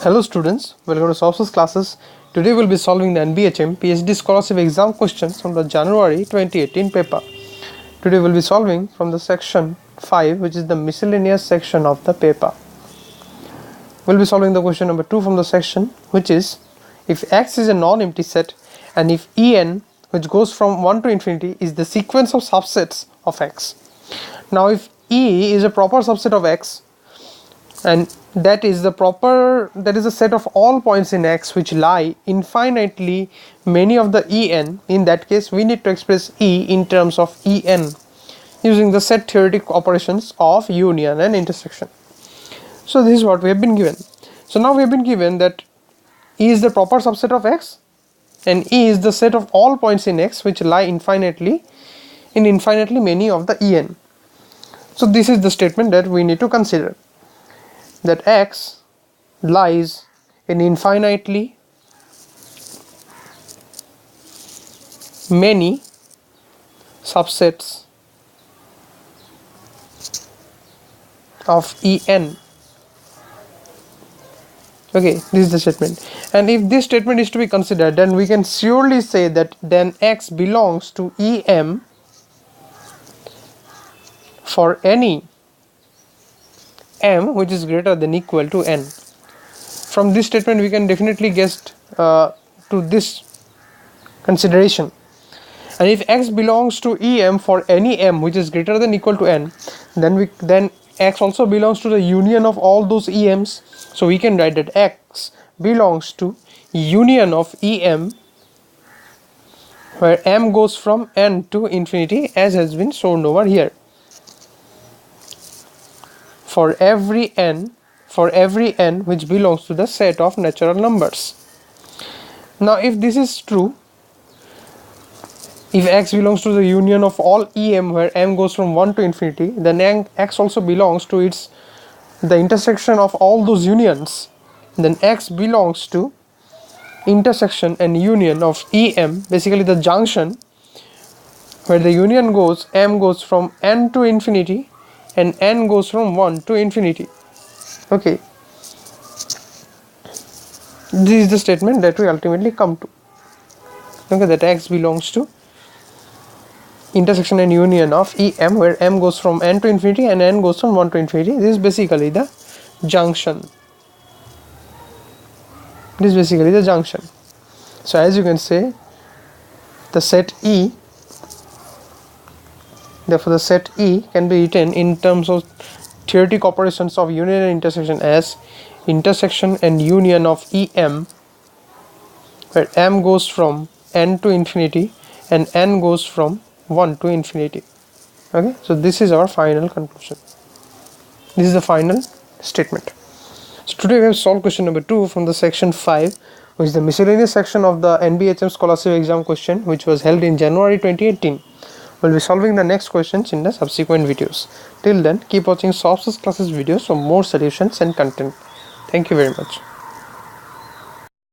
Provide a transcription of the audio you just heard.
Hello students, welcome to Sourav classes. Today we'll be solving the NBHM PhD scholarship exam questions from the January 2018 paper. Today we'll be solving from the section 5, which is the miscellaneous section of the paper. We'll be solving the question number 2 from the section, which is if X is a non-empty set and if En, which goes from 1 to infinity, is the sequence of subsets of X. Now if E is a proper subset of X, and that is a set of all points in X which lie infinitely many of the En. In that case, we need to express E in terms of En using the set theoretic operations of union and intersection. So this is what we have been given. So now we have been given that E is the proper subset of X and E is the set of all points in X which lie infinitely many of the En. So this is the statement that we need to consider, that X lies in infinitely many subsets of En. Okay, this is the statement, and if this statement is to be considered, then we can surely say that then X belongs to Em for any M which is greater than equal to N. From this statement we can definitely guess to this consideration, and if X belongs to Em for any M which is greater than equal to N, then X also belongs to the union of all those Ems. So we can write that X belongs to union of Em where M goes from N to infinity, as has been shown over here. For every n which belongs to the set of natural numbers. Now if this is true, if X belongs to the union of all Em where M goes from 1 to infinity, then X also belongs to the intersection of all those unions. Then X belongs to intersection and union of Em, basically the junction where the union goes, M goes from N to infinity and N goes from 1 to infinity. Okay, this is the statement that we ultimately come to. Okay, that X belongs to intersection and union of Em where M goes from N to infinity and N goes from 1 to infinity. This is basically the junction. So as you can say, the set E, therefore the set E can be written in terms of theoretic operations of union and intersection as intersection and union of Em where M goes from N to infinity and N goes from 1 to infinity. Okay, so this is our final conclusion. This is the final statement. So today we have solved question number 2 from the section 5, which is the miscellaneous section of the NBHM scholarship exam question, which was held in January 2018. We'll be solving the next questions in the subsequent videos. Till then, keep watching Sourav classes videos for more solutions and content. Thank you very much.